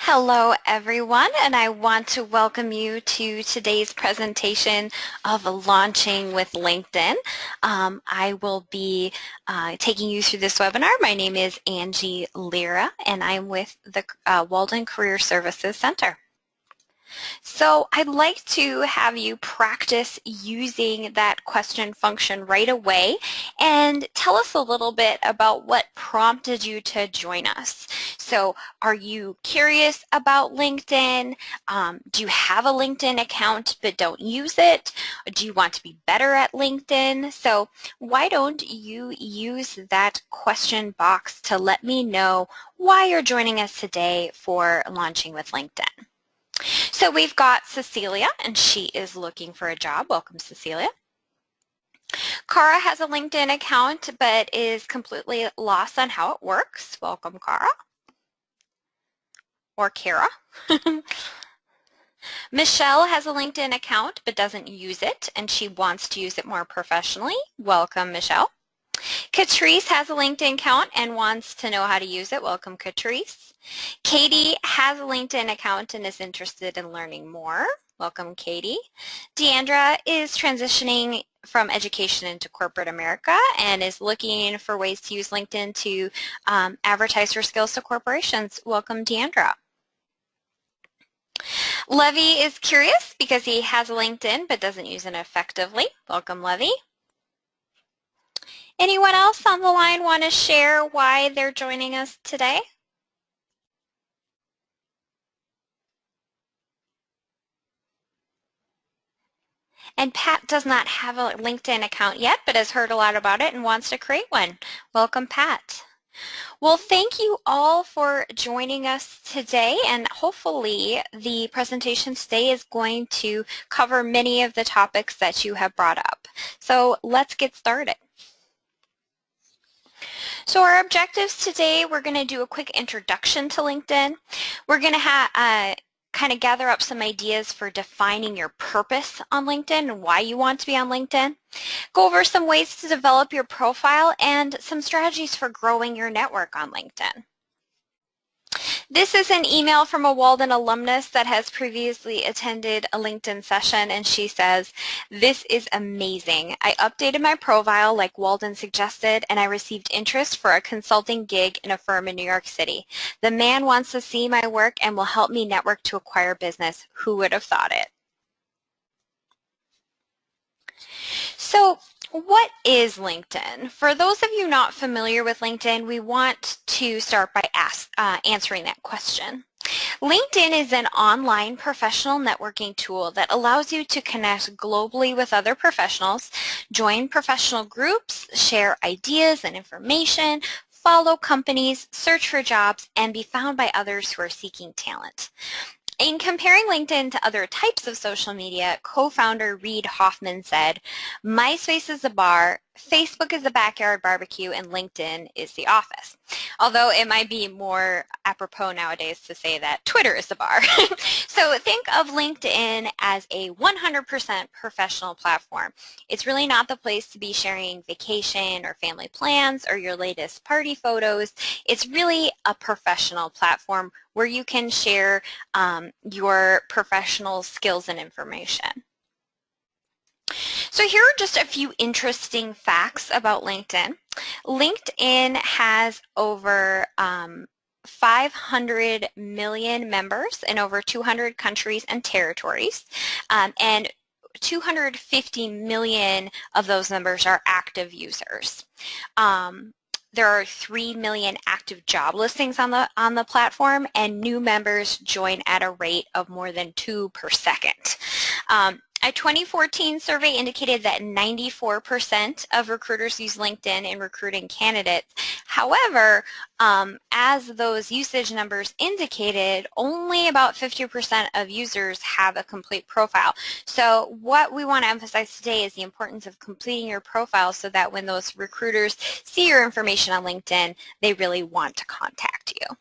Hello everyone, and I want to welcome you to today's presentation of Launching with LinkedIn. I will be taking you through this webinar. My name is Angie Lira, and I'm with the Walden Career Services Center. So I'd like to have you practice using that question function right away and tell us a little bit about what prompted you to join us. So are you curious about LinkedIn? Do you have a LinkedIn account but don't use it? Do you want to be better at LinkedIn? So why don't you use that question box to let me know why you're joining us today for Launching with LinkedIn. So we've got Cecilia, and she is looking for a job. Welcome, Cecilia. Cara has a LinkedIn account, but is completely lost on how it works. Welcome, Cara. Or Kara. Michelle has a LinkedIn account, but doesn't use it, and she wants to use it more professionally. Welcome, Michelle. Catrice has a LinkedIn account and wants to know how to use it. Welcome, Catrice. Katie has a LinkedIn account and is interested in learning more. Welcome, Katie. Deandra is transitioning from education into corporate America and is looking for ways to use LinkedIn to advertise her skills to corporations. Welcome, Deandra. Levy is curious because he has a LinkedIn but doesn't use it effectively. Welcome, Levy. Anyone else on the line want to share why they're joining us today? And Pat does not have a LinkedIn account yet, but has heard a lot about it and wants to create one. Welcome, Pat. Well, thank you all for joining us today, and hopefully the presentation today is going to cover many of the topics that you have brought up. So let's get started. So our objectives today, we're going to do a quick introduction to LinkedIn. We're going to kind of gather up some ideas for defining your purpose on LinkedIn and why you want to be on LinkedIn. Go over some ways to develop your profile and some strategies for growing your network on LinkedIn. This is an email from a Walden alumnus that has previously attended a LinkedIn session, and she says, "This is amazing. I updated my profile like Walden suggested, and I received interest for a consulting gig in a firm in New York City. The man wants to see my work and will help me network to acquire business. Who would have thought it?" So what is LinkedIn? For those of you not familiar with LinkedIn, we want to start by answering that question. LinkedIn is an online professional networking tool that allows you to connect globally with other professionals, join professional groups, share ideas and information, follow companies, search for jobs, and be found by others who are seeking talent. In comparing LinkedIn to other types of social media, co-founder Reid Hoffman said, "MySpace is the bar, Facebook is the backyard barbecue, and LinkedIn is the office." Although it might be more apropos nowadays to say that Twitter is the bar. So think of LinkedIn as a 100% professional platform. It's really not the place to be sharing vacation or family plans or your latest party photos. It's really a professional platform where you can share your professional skills and information. So here are just a few interesting facts about LinkedIn. LinkedIn has over 500 million members in over 200 countries and territories, and 250 million of those members are active users. There are 3 million active job listings on the platform, and new members join at a rate of more than 2 per second. A 2014 survey indicated that 94% of recruiters use LinkedIn in recruiting candidates. However, as those usage numbers indicated, only about 50% of users have a complete profile. So what we want to emphasize today is the importance of completing your profile so that when those recruiters see your information on LinkedIn, they really want to contact you.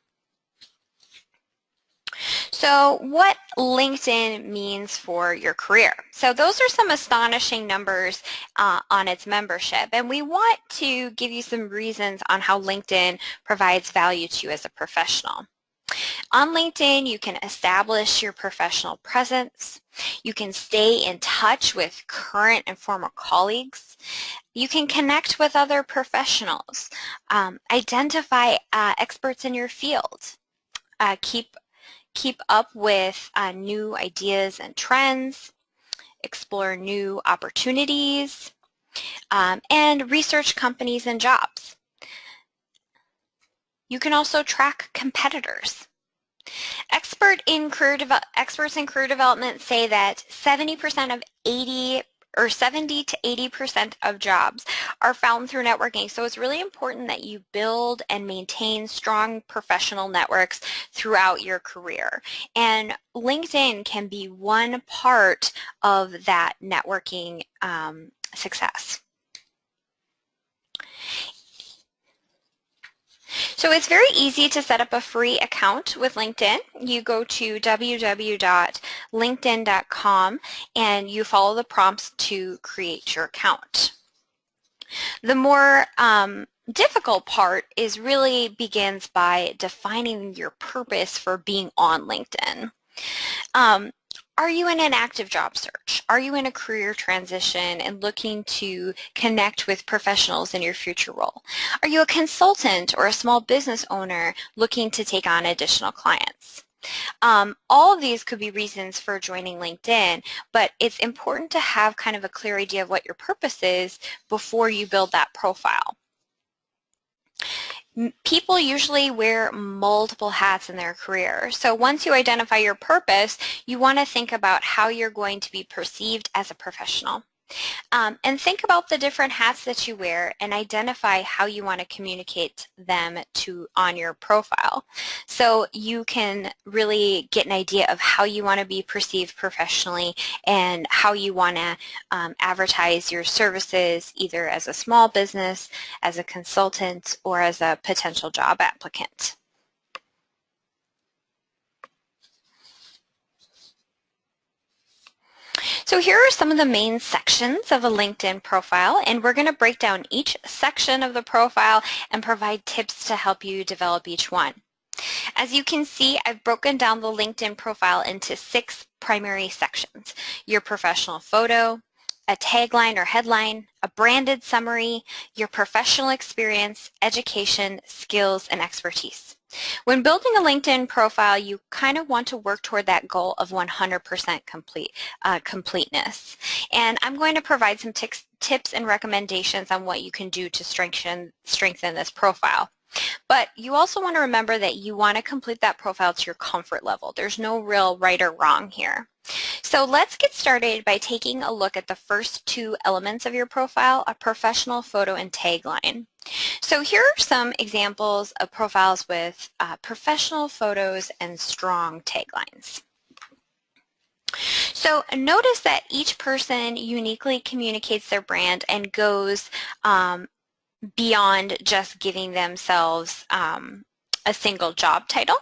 So what LinkedIn means for your career. So those are some astonishing numbers on its membership, and we want to give you some reasons on how LinkedIn provides value to you as a professional. On LinkedIn, you can establish your professional presence. You can stay in touch with current and former colleagues. You can connect with other professionals. Identify experts in your field. Keep up with new ideas and trends. Explore new opportunities. And research companies and jobs. You can also track competitors. Experts in career development say that 70% of 70 to 80% of jobs are found through networking. So it's really important that you build and maintain strong professional networks throughout your career. And LinkedIn can be one part of that networking success. So it's very easy to set up a free account with LinkedIn. You go to www.linkedin.com and you follow the prompts to create your account. The more difficult part really begins by defining your purpose for being on LinkedIn. Are you in an active job search? Are you in a career transition and looking to connect with professionals in your future role? Are you a consultant or a small business owner looking to take on additional clients? All of these could be reasons for joining LinkedIn, but it's important to have kind of a clear idea of what your purpose is before you build that profile. People usually wear multiple hats in their career. So once you identify your purpose, you want to think about how you're going to be perceived as a professional. And think about the different hats that you wear and identify how you want to communicate them on your profile. So you can really get an idea of how you want to be perceived professionally and how you want to advertise your services either as a small business, as a consultant, or as a potential job applicant. So here are some of the main sections of a LinkedIn profile, and we're going to break down each section of the profile and provide tips to help you develop each one. As you can see, I've broken down the LinkedIn profile into 6 primary sections: your professional photo, a tagline or headline, a branded summary, your professional experience, education, skills, and expertise. When building a LinkedIn profile, you kind of want to work toward that goal of 100% completeness. And I'm going to provide some tips and recommendations on what you can do to strengthen this profile. But you also want to remember that you want to complete that profile to your comfort level. There's no real right or wrong here. So let's get started by taking a look at the first 2 elements of your profile, a professional photo and tagline. So here are some examples of profiles with professional photos and strong taglines. So notice that each person uniquely communicates their brand and goes beyond just giving themselves a single job title.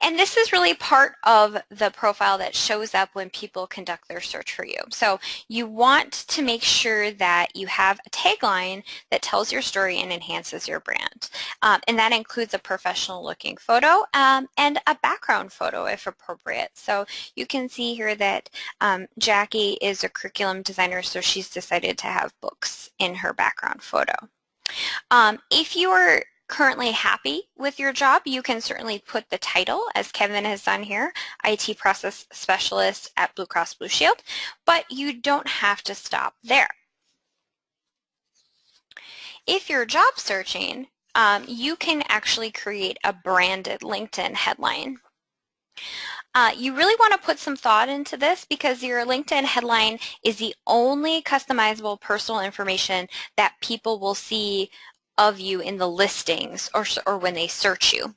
And this is really part of the profile that shows up when people conduct their search for you. So you want to make sure that you have a tagline that tells your story and enhances your brand. And that includes a professional looking photo and a background photo if appropriate. So you can see here that Jackie is a curriculum designer, so she's decided to have books in her background photo. If you are currently happy with your job, you can certainly put the title, as Kevin has done here, IT Process Specialist at Blue Cross Blue Shield, but you don't have to stop there. If you're job searching, you can actually create a branded LinkedIn headline. You really want to put some thought into this because your LinkedIn headline is the only customizable personal information that people will see of you in the listings or when they search you.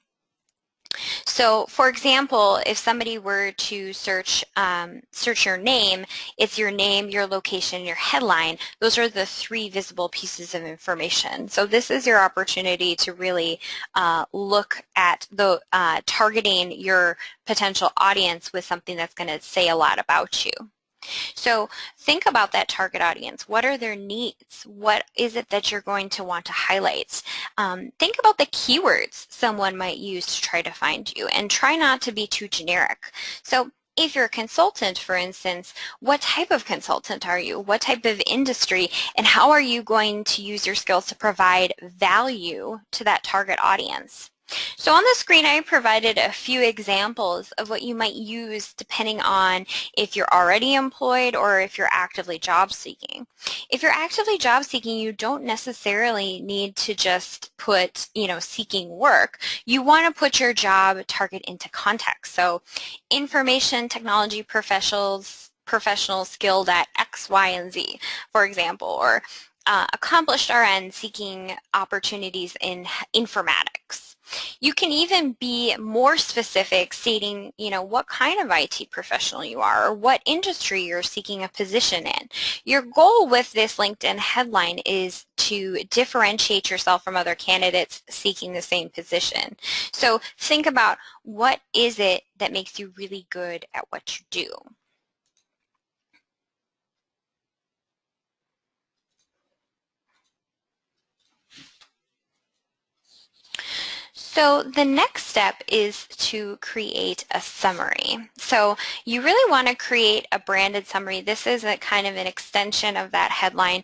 So for example, if somebody were to search your name, it's your name, your location, your headline. Those are the 3 visible pieces of information. So this is your opportunity to really look at the targeting your potential audience with something that's going to say a lot about you. So think about that target audience. What are their needs? What is it that you're going to want to highlight? Think about the keywords someone might use to try to find you, and try not to be too generic. So if you're a consultant, for instance, what type of consultant are you? What type of industry? And how are you going to use your skills to provide value to that target audience? So on the screen, I provided a few examples of what you might use depending on if you're already employed or if you're actively job seeking. If you're actively job seeking, you don't necessarily need to just put, seeking work. You want to put your job target into context. So information technology professionals skilled at X, Y, and Z, for example, or accomplished RN seeking opportunities in informatics. You can even be more specific, stating, what kind of IT professional you are or what industry you're seeking a position in. Your goal with this LinkedIn headline is to differentiate yourself from other candidates seeking the same position. So think about, what is it that makes you really good at what you do? So the next step is to create a summary. So you really want to create a branded summary. This is a kind of an extension of that headline,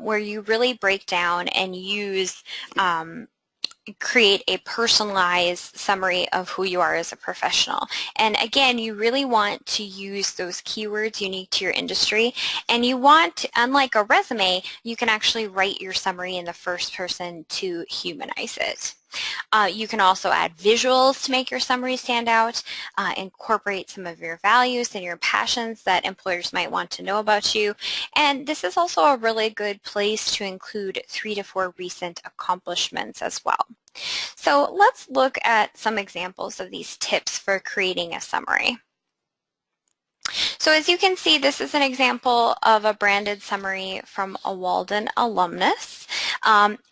where you really break down and create a personalized summary of who you are as a professional. And again, you really want to use those keywords unique to your industry, and you want, unlike a resume, you can actually write your summary in the first person to humanize it. You can also add visuals to make your summary stand out, incorporate some of your values and your passions that employers might want to know about you. And this is also a really good place to include 3 to 4 recent accomplishments as well. So let's look at some examples of these tips for creating a summary. So as you can see, this is an example of a branded summary from a Walden alumnus.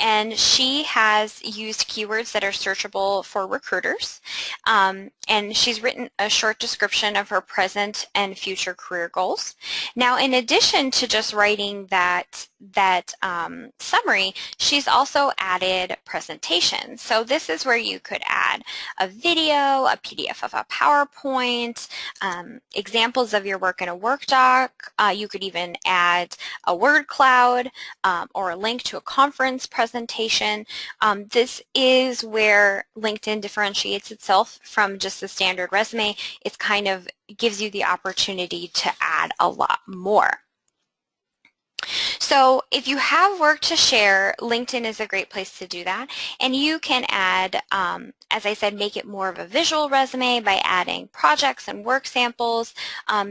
And she has used keywords that are searchable for recruiters. And she's written a short description of her present and future career goals. Now, in addition to just writing that summary, she's also added presentations. So this is where you could add a video, a PDF of a PowerPoint, examples of your work in a work doc. You could even add a word cloud or a link to a conference presentation. This is where LinkedIn differentiates itself from just a standard resume. It kind of gives you the opportunity to add a lot more. So if you have work to share, LinkedIn is a great place to do that. And you can add, as I said, make it more of a visual resume by adding projects and work samples.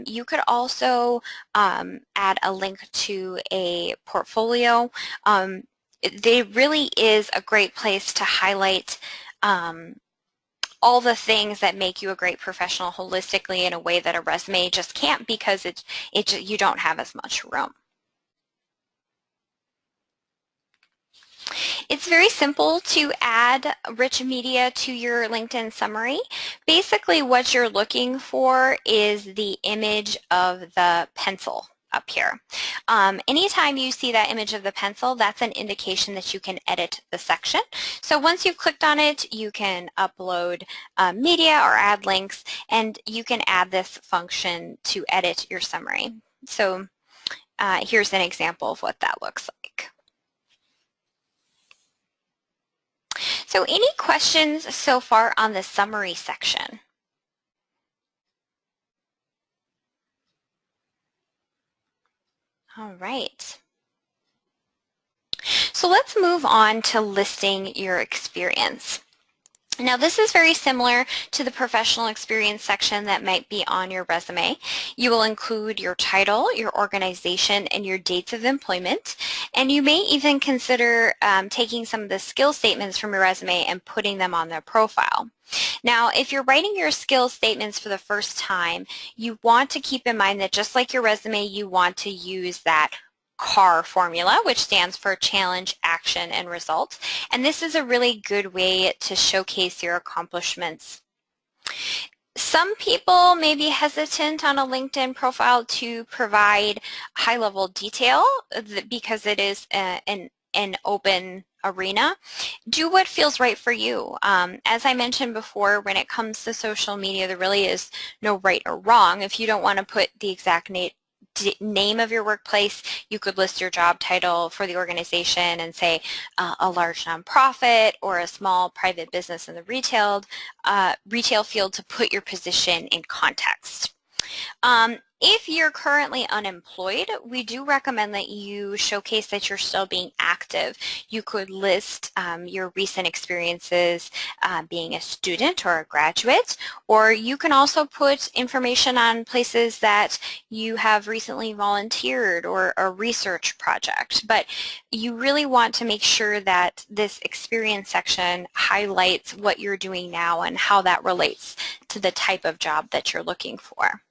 You could also add a link to a portfolio. There really is a great place to highlight all the things that make you a great professional holistically in a way that a resume just can't, because you don't have as much room. It's very simple to add rich media to your LinkedIn summary. Basically, what you're looking for is the image of the pencil up here. Anytime you see that image of the pencil, that's an indication that you can edit the section. So once you've clicked on it, you can upload media or add links, and you can add this function to edit your summary. So here's an example of what that looks like. So any questions so far on the summary section? All right. So let's move on to listing your experience. Now this is very similar to the professional experience section that might be on your resume. You will include your title, your organization, and your dates of employment. And you may even consider taking some of the skill statements from your resume and putting them on their profile. Now, if you're writing your skills statements for the first time, you want to keep in mind that just like your resume, you want to use that CAR formula, which stands for challenge, action, and result. And this is a really good way to showcase your accomplishments. Some people may be hesitant on a LinkedIn profile to provide high-level detail because it is an open arena. Do what feels right for you. As I mentioned before, when it comes to social media, there really is no right or wrong. If you don't want to put the exact name of your workplace, you could list your job title for the organization and say a large nonprofit or a small private business in the retail field to put your position in context. If you're currently unemployed, we do recommend that you showcase that you're still being active. You could list your recent experiences being a student or a graduate, or you can also put information on places that you have recently volunteered or a research project. But you really want to make sure that this experience section highlights what you're doing now and how that relates to the type of job that you're looking for.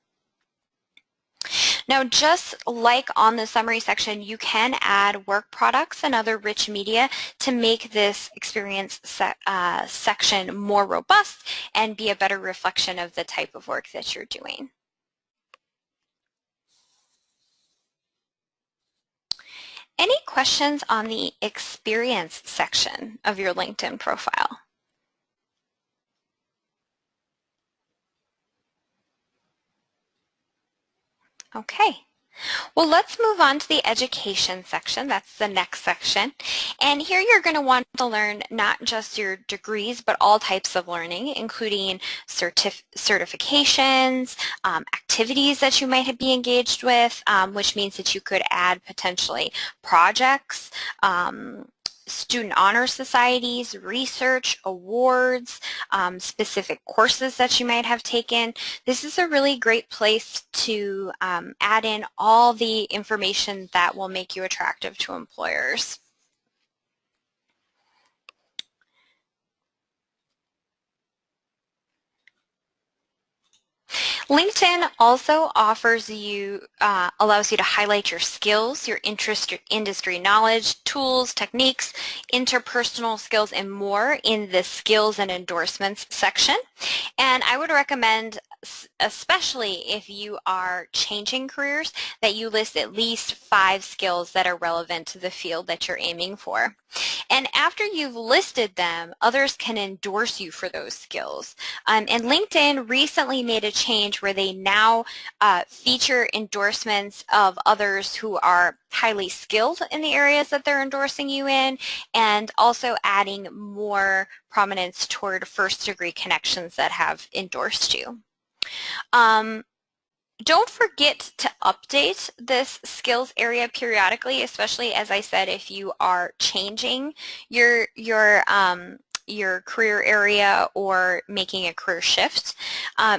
Now, just like on the summary section, you can add work products and other rich media to make this experience section more robust and be a better reflection of the type of work that you're doing. Any questions on the experience section of your LinkedIn profile? Okay. Well, let's move on to the education section. That's the next section. And here you're going to want to learn not just your degrees, but all types of learning, including certifications, activities that you might be engaged with, which means that you could add potentially projects, student honor societies, research, awards, specific courses that you might have taken. This is a really great place to add in all the information that will make you attractive to employers. LinkedIn also offers you, allows you to highlight your skills, your interest, your industry knowledge, tools, techniques, interpersonal skills, and more in the skills and endorsements section. And I would recommend, especially if you are changing careers, that you list at least 5 skills that are relevant to the field that you're aiming for. And after you've listed them, others can endorse you for those skills. And LinkedIn recently made a change where they now feature endorsements of others who are highly skilled in the areas that they're endorsing you in, and also adding more prominence toward first-degree connections that have endorsed you. Don't forget to update this skills area periodically, especially, as I said, if you are changing your career area or making a career shift.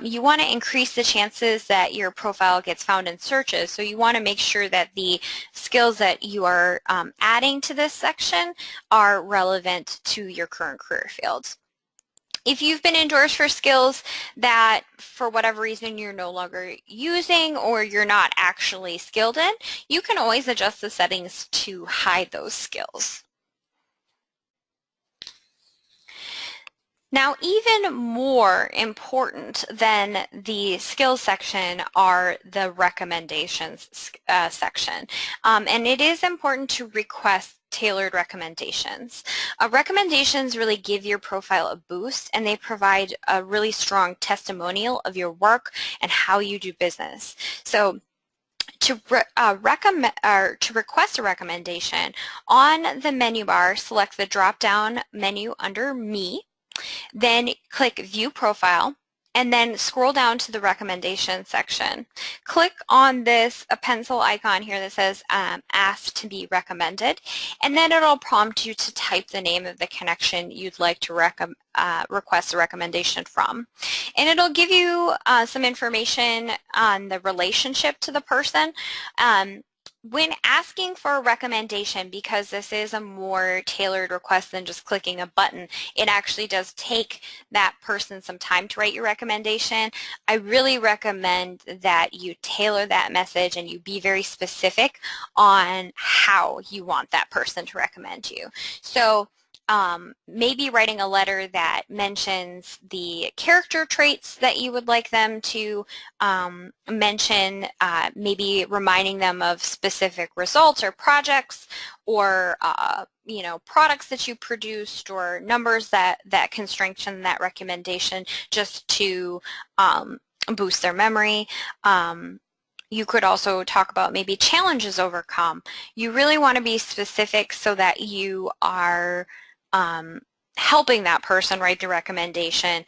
You want to increase the chances that your profile gets found in searches, so you want to make sure that the skills that you are adding to this section are relevant to your current career fields. If you've been endorsed for skills that for whatever reason you're no longer using or you're not actually skilled in, you can always adjust the settings to hide those skills. Now, even more important than the skills section are the recommendations section. And it is important to request tailored recommendations. Recommendations really give your profile a boost, and they provide a really strong testimonial of your work and how you do business. So to request a recommendation, on the menu bar, select the drop-down menu under Me, then click View Profile, and then scroll down to the recommendation section. Click on this pencil icon here that says Ask to be recommended, and then it'll prompt you to type the name of the connection you'd like to request a recommendation from. And it'll give you some information on the relationship to the person. When asking for a recommendation, because this is a more tailored request than just clicking a button, it actually does take that person some time to write your recommendation. I really recommend that you tailor that message and you be very specific on how you want that person to recommend you. So maybe writing a letter that mentions the character traits that you would like them to mention, maybe reminding them of specific results or projects or products that you produced or numbers that can strengthen that recommendation just to boost their memory. You could also talk about maybe challenges overcome. You really want to be specific so that you are helping that person write the recommendation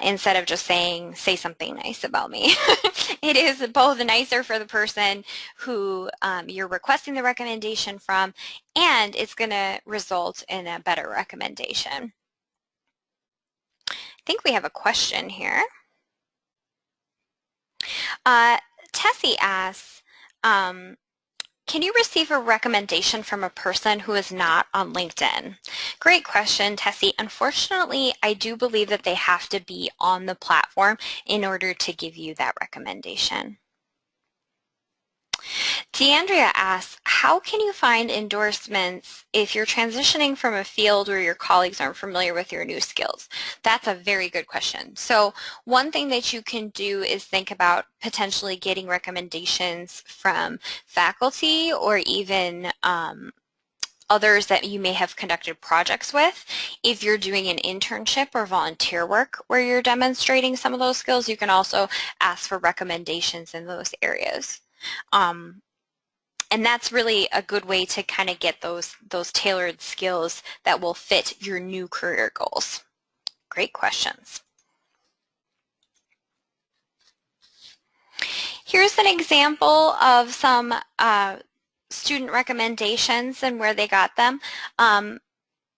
instead of just saying, say something nice about me. It is both nicer for the person who you're requesting the recommendation from, and it's going to result in a better recommendation. I think we have a question here. Tessie asks, can you receive a recommendation from a person who is not on LinkedIn? Great question, Tessie. Unfortunately, I do believe that they have to be on the platform in order to give you that recommendation. DeAndrea asks, how can you find endorsements if you're transitioning from a field where your colleagues aren't familiar with your new skills? That's a very good question. So one thing that you can do is think about potentially getting recommendations from faculty or even others that you may have conducted projects with. If you're doing an internship or volunteer work where you're demonstrating some of those skills, you can also ask for recommendations in those areas. And that's really a good way to kind of get those tailored skills that will fit your new career goals. Great questions. Here's an example of some student recommendations and where they got them.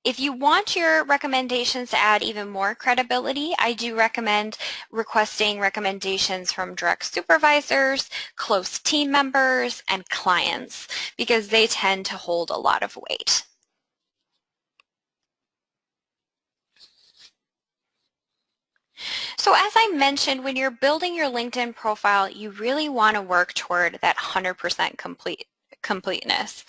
If you want your recommendations to add even more credibility, I do recommend requesting recommendations from direct supervisors, close team members, and clients because they tend to hold a lot of weight. So as I mentioned, when you're building your LinkedIn profile, you really want to work toward that 100% completeness.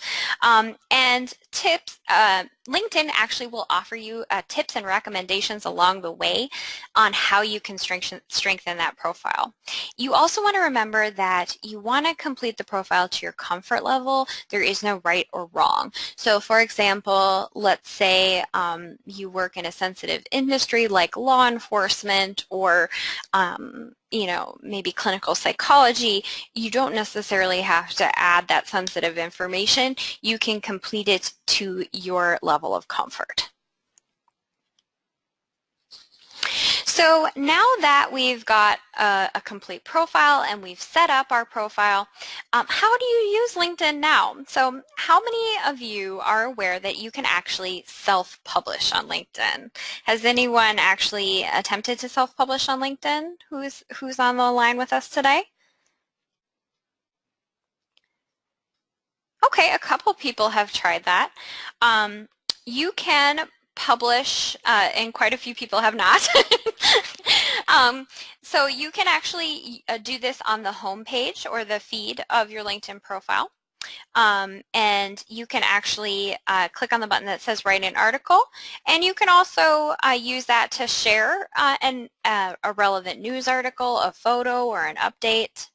And tips, LinkedIn actually will offer you tips and recommendations along the way on how you can strengthen that profile. You also want to remember that you want to complete the profile to your comfort level. There is no right or wrong. So for example, let's say you work in a sensitive industry like law enforcement or maybe clinical psychology. You don't necessarily have to add that sensitive information. You can complete it to your level of comfort. So now that we've got a complete profile and we've set up our profile, how do you use LinkedIn now? So how many of you are aware that you can actually self-publish on LinkedIn? Has anyone actually attempted to self-publish on LinkedIn who's on the line with us today? Okay, a couple people have tried that. You can publish, and quite a few people have not. So you can actually do this on the home page or the feed of your LinkedIn profile. And you can actually click on the button that says write an article, and you can also use that to share a relevant news article, a photo, or an update.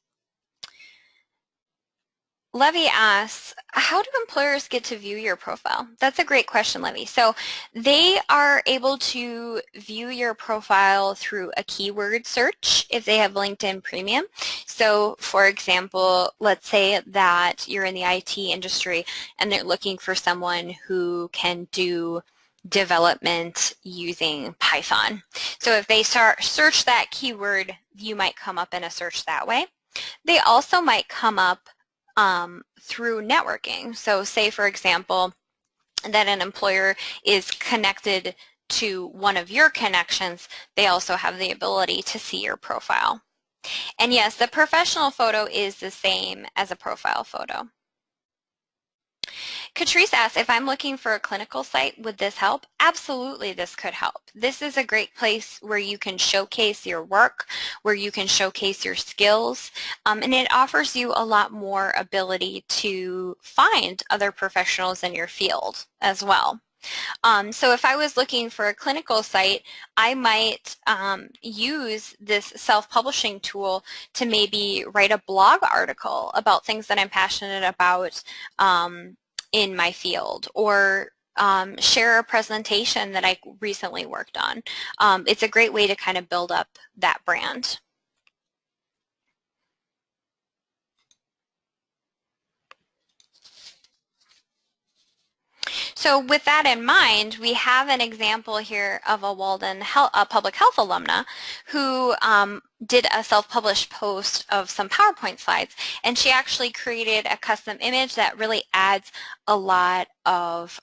Levy asks, how do employers get to view your profile? That's a great question, Levy. So they are able to view your profile through a keyword search if they have LinkedIn Premium. So for example, let's say that you're in the IT industry and they're looking for someone who can do development using Python. So if they search that keyword, you might come up in a search that way. They also might come up through networking. So say, for example, that an employer is connected to one of your connections, they also have the ability to see your profile. And yes, the professional photo is the same as a profile photo. Catrice asks, if I'm looking for a clinical site, would this help? Absolutely, this could help. This is a great place where you can showcase your work, where you can showcase your skills, and it offers you a lot more ability to find other professionals in your field as well. So if I was looking for a clinical site, I might use this self-publishing tool to maybe write a blog article about things that I'm passionate about in my field, or share a presentation that I recently worked on. It's a great way to kind of build up that brand. So with that in mind, we have an example here of a Walden public health alumna who did a self-published post of some PowerPoint slides, and she actually created a custom image that really adds a lot of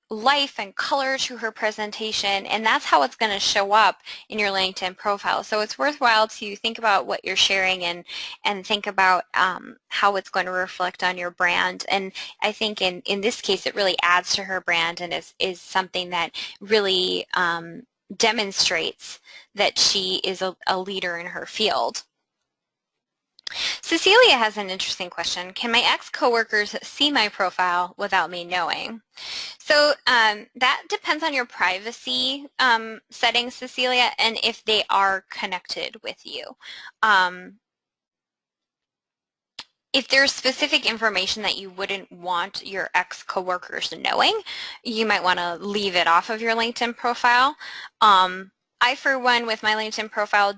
life and color to her presentation, and that's how it's going to show up in your LinkedIn profile. So it's worthwhile to think about what you're sharing and think about how it's going to reflect on your brand. And I think in this case it really adds to her brand and is something that really demonstrates that she is a leader in her field. Cecilia has an interesting question. Can my ex-coworkers see my profile without me knowing? So that depends on your privacy settings, Cecilia, and if they are connected with you. If there's specific information that you wouldn't want your ex-coworkers knowing, you might want to leave it off of your LinkedIn profile. I, for one, with my LinkedIn profile,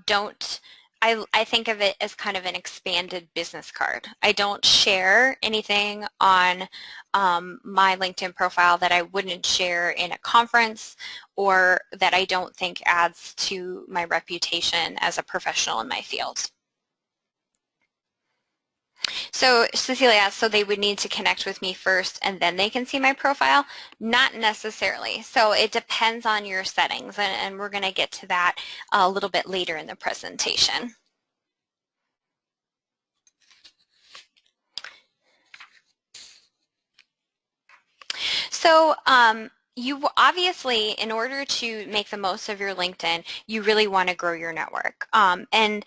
I think of it as kind of an expanded business card. I don't share anything on my LinkedIn profile that I wouldn't share in a conference or that I don't think adds to my reputation as a professional in my field. So Cecilia asked, so they would need to connect with me first and then they can see my profile? Not necessarily. So it depends on your settings, and we're going to get to that a little bit later in the presentation. So you obviously, in order to make the most of your LinkedIn, you really want to grow your network. And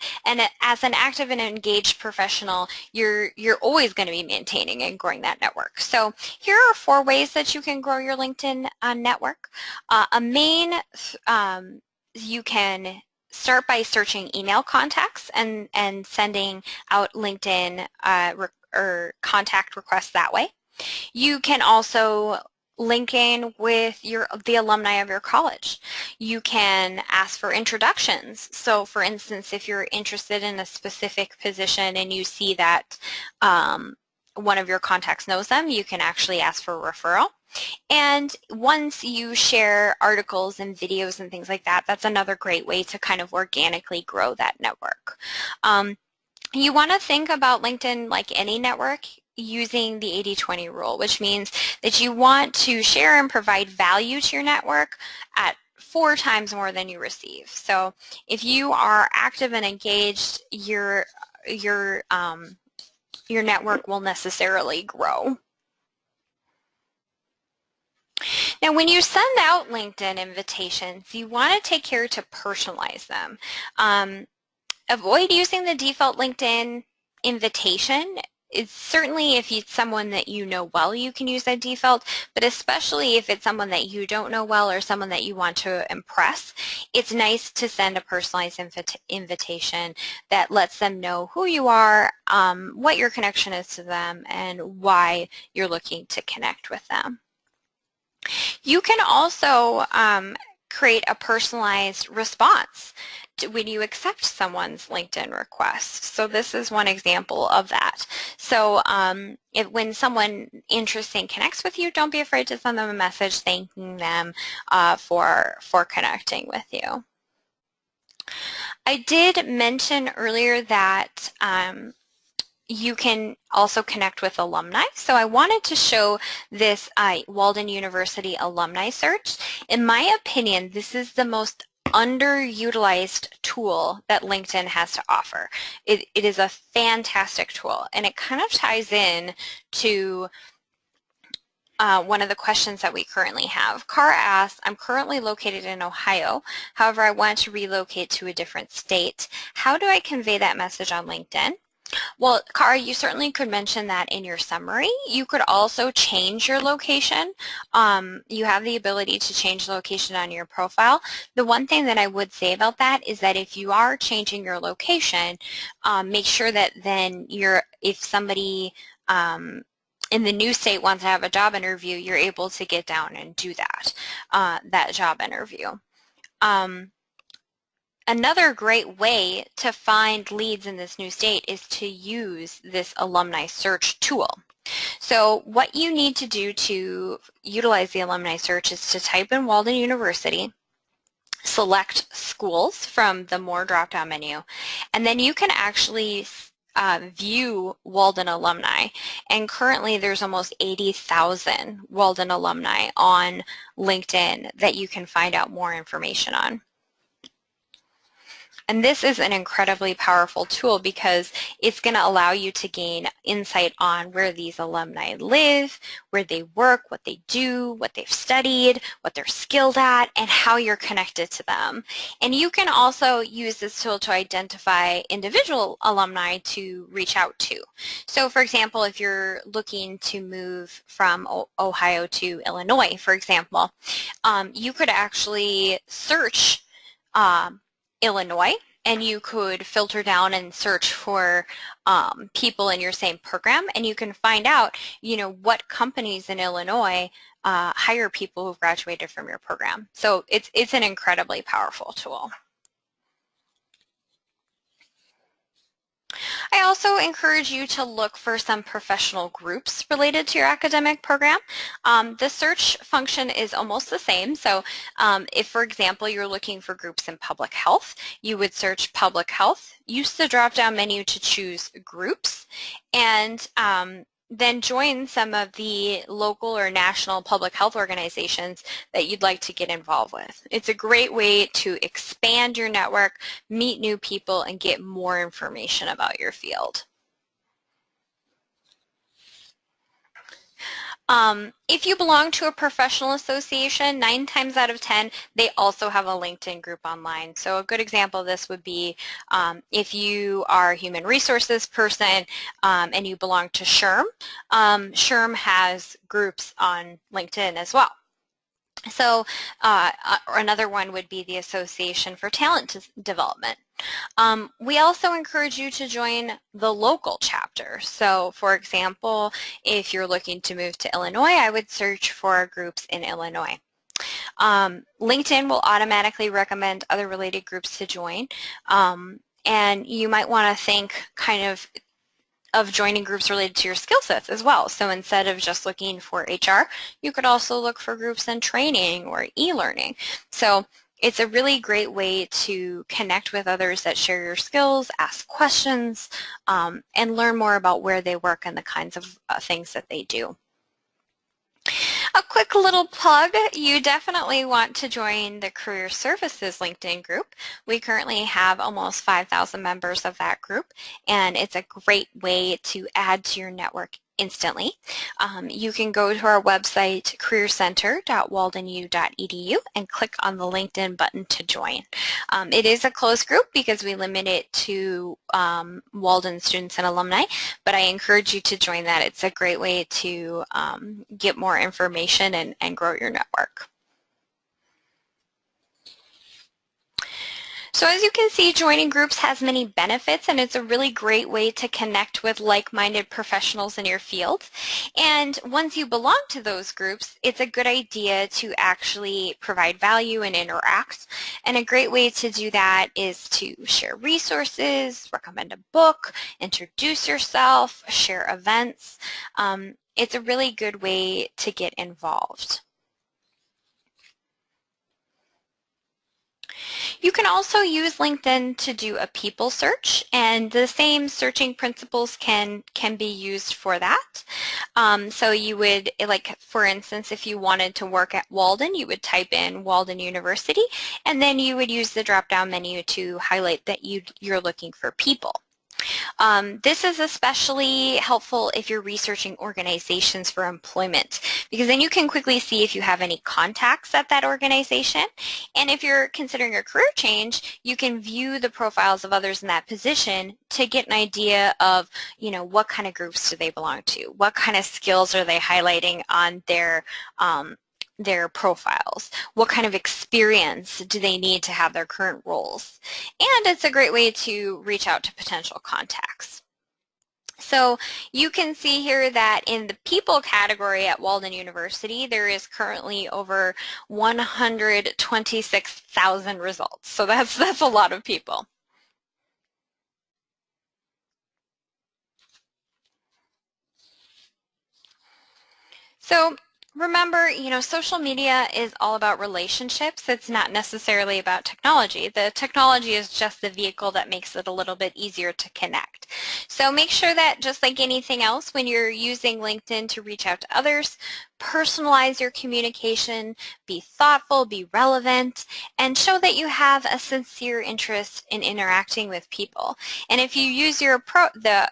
as an active and engaged professional, you're always going to be maintaining and growing that network. So here are 4 ways that you can grow your LinkedIn network. You can start by searching email contacts and sending out LinkedIn or contact requests that way. You can also link in with the alumni of your college. You can ask for introductions. So for instance, if you're interested in a specific position and you see that one of your contacts knows them, you can actually ask for a referral. And once you share articles and videos and things like that, that's another great way to kind of organically grow that network. You want to think about LinkedIn like any network using the 80-20 rule, which means that you want to share and provide value to your network at 4 times more than you receive. So if you are active and engaged, your network will necessarily grow. Now, when you send out LinkedIn invitations, you want to take care to personalize them. Avoid using the default LinkedIn invitation. It's certainly if it's someone that you know well, you can use that default, but especially if it's someone that you don't know well or someone that you want to impress, it's nice to send a personalized invitation that lets them know who you are, what your connection is to them, and why you're looking to connect with them. You can also create a personalized response when you accept someone's LinkedIn request. So this is one example of that. So when someone interesting connects with you, don't be afraid to send them a message thanking them for connecting with you. I did mention earlier that you can also connect with alumni. So I wanted to show this Walden University alumni search. In my opinion, this is the most underutilized tool that LinkedIn has to offer. It is a fantastic tool, and it kind of ties in to one of the questions that we currently have. Cara asks, I'm currently located in Ohio. However, I want to relocate to a different state. How do I convey that message on LinkedIn? Well, Cara, you certainly could mention that in your summary. You could also change your location. You have the ability to change the location on your profile. The one thing that I would say about that is that if you are changing your location, make sure that then if somebody in the new state wants to have a job interview, you're able to get down and do that job interview. Another great way to find leads in this new state is to use this alumni search tool. So what you need to do to utilize the alumni search is to type in Walden University, select schools from the More drop-down menu, and then you can actually view Walden alumni. And currently there's almost 80,000 Walden alumni on LinkedIn that you can find out more information on. And this is an incredibly powerful tool because it's going to allow you to gain insight on where these alumni live, where they work, what they do, what they've studied, what they're skilled at, and how you're connected to them. And you can also use this tool to identify individual alumni to reach out to. So for example, if you're looking to move from Ohio to Illinois, for example, you could actually search Illinois, and you could filter down and search for people in your same program, and you can find out, what companies in Illinois hire people who've graduated from your program. So it's an incredibly powerful tool. I also encourage you to look for some professional groups related to your academic program. The search function is almost the same. So if, for example, you're looking for groups in public health, you would search public health, use the drop-down menu to choose groups, and then join some of the local or national public health organizations that you'd like to get involved with. It's a great way to expand your network, meet new people, and get more information about your field. If you belong to a professional association, 9 times out of 10, they also have a LinkedIn group online. So a good example of this would be if you are a human resources person and you belong to SHRM, SHRM has groups on LinkedIn as well. So another one would be the Association for Talent Development. We also encourage you to join the local chapter. So for example, if you're looking to move to Illinois, I would search for groups in Illinois. LinkedIn will automatically recommend other related groups to join, and you might want to think kind of joining groups related to your skill sets as well. So instead of just looking for HR, you could also look for groups in training or e-learning. So it's a really great way to connect with others that share your skills, ask questions, and learn more about where they work and the kinds of things that they do. A quick little plug, you definitely want to join the Career Services LinkedIn group. We currently have almost 5,000 members of that group, and it's a great way to add to your network instantly. You can go to our website, careercenter.waldenu.edu, and click on the LinkedIn button to join. It is a closed group because we limit it to Walden students and alumni, but I encourage you to join that. It's a great way to get more information and grow your network. So as you can see, joining groups has many benefits, and it's a really great way to connect with like-minded professionals in your field. And once you belong to those groups, it's a good idea to actually provide value and interact. And a great way to do that is to share resources, recommend a book, introduce yourself, share events. It's a really good way to get involved. You can also use LinkedIn to do a people search, and the same searching principles can be used for that. So you would, like for instance, if you wanted to work at Walden, you would type in Walden University, and then you would use the drop-down menu to highlight that you're looking for people. This is especially helpful if you're researching organizations for employment, because then you can quickly see if you have any contacts at that organization. And if you're considering a career change, you can view the profiles of others in that position to get an idea of, what kind of groups do they belong to? What kind of skills are they highlighting on their profiles? What kind of experience do they need to have their current roles? And it's a great way to reach out to potential contacts. So you can see here that in the people category at Walden University, there is currently over 126,000 results. So that's a lot of people. So remember, social media is all about relationships. It's not necessarily about technology. The technology is just the vehicle that makes it a little bit easier to connect. So make sure that, just like anything else, when you're using LinkedIn to reach out to others, personalize your communication, be thoughtful, be relevant, and show that you have a sincere interest in interacting with people. And if you use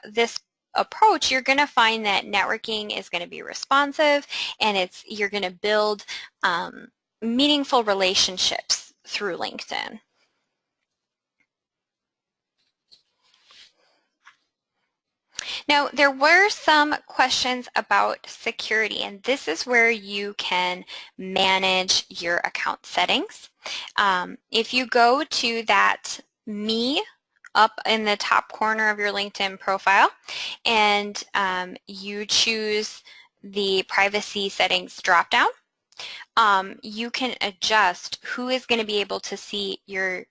this approach, you're going to find that networking is going to be responsive, and you're going to build meaningful relationships through LinkedIn. Now, there were some questions about security, and this is where you can manage your account settings. If you go to that Me up in the top corner of your LinkedIn profile, and you choose the privacy settings dropdown, you can adjust who is going to be able to see your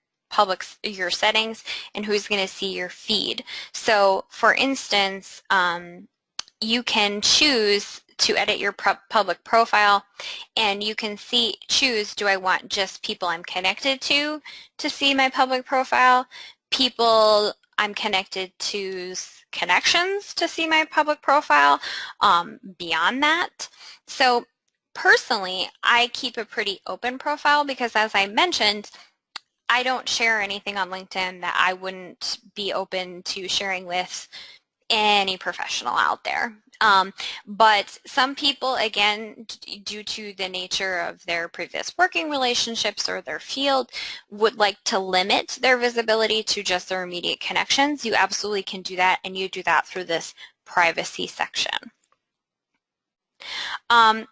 settings and who's going to see your feed. So for instance, you can choose to edit your public profile, and you can choose, do I want just people I'm connected to see my public profile, people I'm connected to connections to see my public profile, beyond that. So personally, I keep a pretty open profile because, as I mentioned, I don't share anything on LinkedIn that I wouldn't be open to sharing with any professional out there. But some people, again, due to the nature of their previous working relationships or their field, would like to limit their visibility to just their immediate connections. You absolutely can do that, and you do that through this privacy section.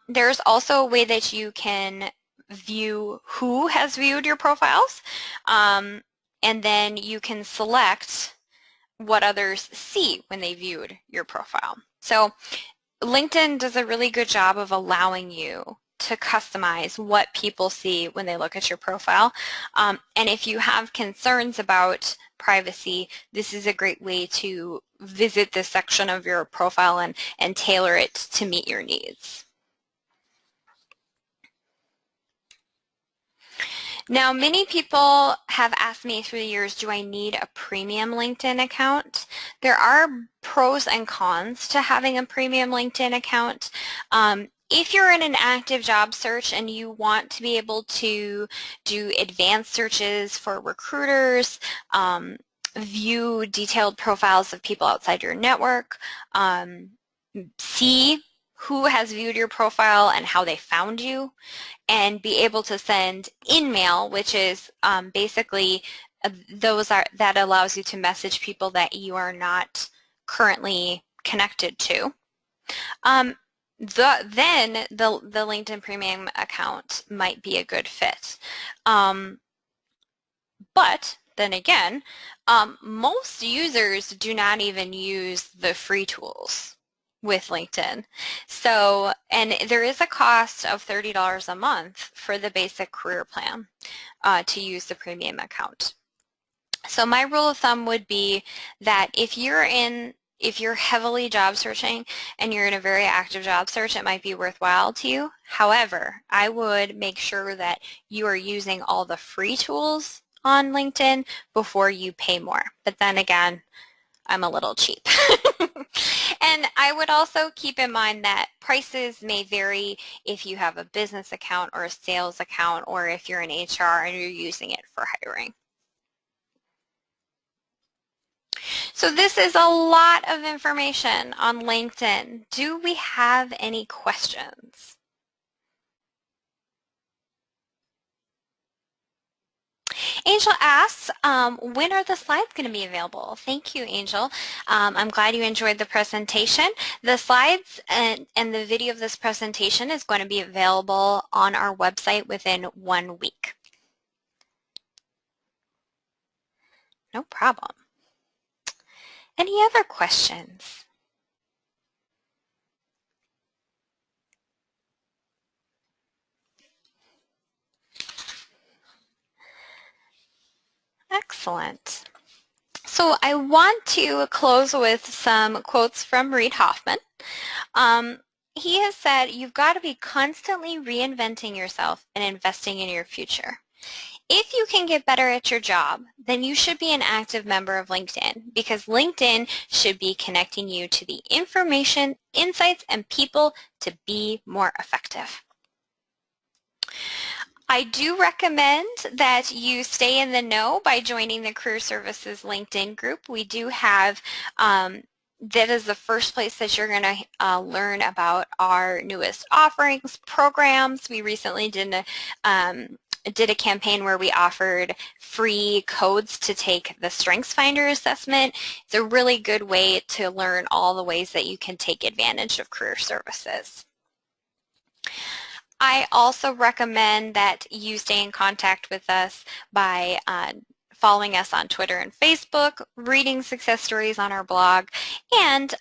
There's also a way that you can view who has viewed your profiles, and then you can select what others see when they viewed your profile. So LinkedIn does a really good job of allowing you to customize what people see when they look at your profile. And if you have concerns about privacy, this is a great way to visit this section of your profile and tailor it to meet your needs. Now, many people have asked me through the years, do I need a premium LinkedIn account? There are pros and cons to having a premium LinkedIn account. If you're in an active job search and you want to be able to do advanced searches for recruiters, view detailed profiles of people outside your network, see who has viewed your profile and how they found you, and be able to send in-mail, which is basically that allows you to message people that you are not currently connected to. Then the LinkedIn Premium account might be a good fit. But then again, most users do not even use the free tools with LinkedIn. So, and there is a cost of $30 a month for the basic career plan to use the premium account. So my rule of thumb would be that if you're heavily job searching and you're in a very active job search, it might be worthwhile to you. However, I would make sure that you are using all the free tools on LinkedIn before you pay more. But then again, I'm a little cheap. And I would also keep in mind that prices may vary if you have a business account or a sales account, or if you're in HR and you're using it for hiring. So this is a lot of information on LinkedIn. Do we have any questions? Angel asks, when are the slides going to be available? Thank you, Angel. I'm glad you enjoyed the presentation. The slides and the video of this presentation is going to be available on our website within 1 week. No problem. Any other questions? Excellent. So I want to close with some quotes from Reid Hoffman. He has said, you've got to be constantly reinventing yourself and investing in your future. If you can get better at your job, then you should be an active member of LinkedIn, because LinkedIn should be connecting you to the information, insights, and people to be more effective. I do recommend that you stay in the know by joining the Career Services LinkedIn group. We do have, that is the first place that you're going to learn about our newest offerings, programs. We recently did a campaign where we offered free codes to take the StrengthsFinder assessment. It's a really good way to learn all the ways that you can take advantage of career services. I also recommend that you stay in contact with us by following us on Twitter and Facebook, reading success stories on our blog, and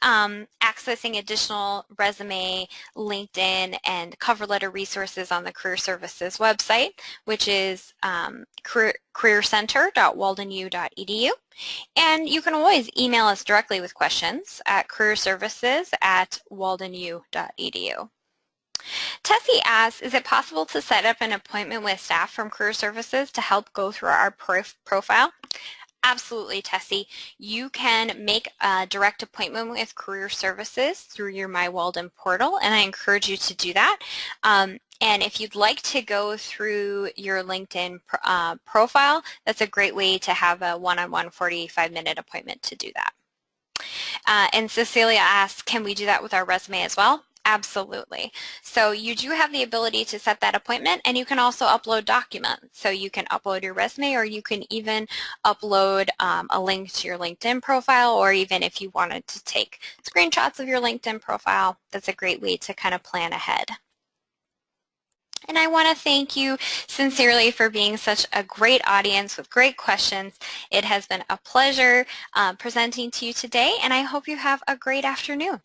accessing additional resume, LinkedIn, and cover letter resources on the Career Services website, which is careercenter.waldenu.edu. And you can always email us directly with questions at careerservices@waldenu.edu. Tessie asks, is it possible to set up an appointment with staff from Career Services to help go through our profile? Absolutely, Tessie. You can make a direct appointment with Career Services through your My Walden portal, and I encourage you to do that. And if you'd like to go through your LinkedIn profile, that's a great way to have a one-on-one 45-minute appointment to do that. And Cecilia asks, can we do that with our resume as well? Absolutely. So you do have the ability to set that appointment, and you can also upload documents. So you can upload your resume, or you can even upload a link to your LinkedIn profile, or even if you wanted to take screenshots of your LinkedIn profile, that's a great way to kind of plan ahead. And I want to thank you sincerely for being such a great audience with great questions. It has been a pleasure presenting to you today, and I hope you have a great afternoon.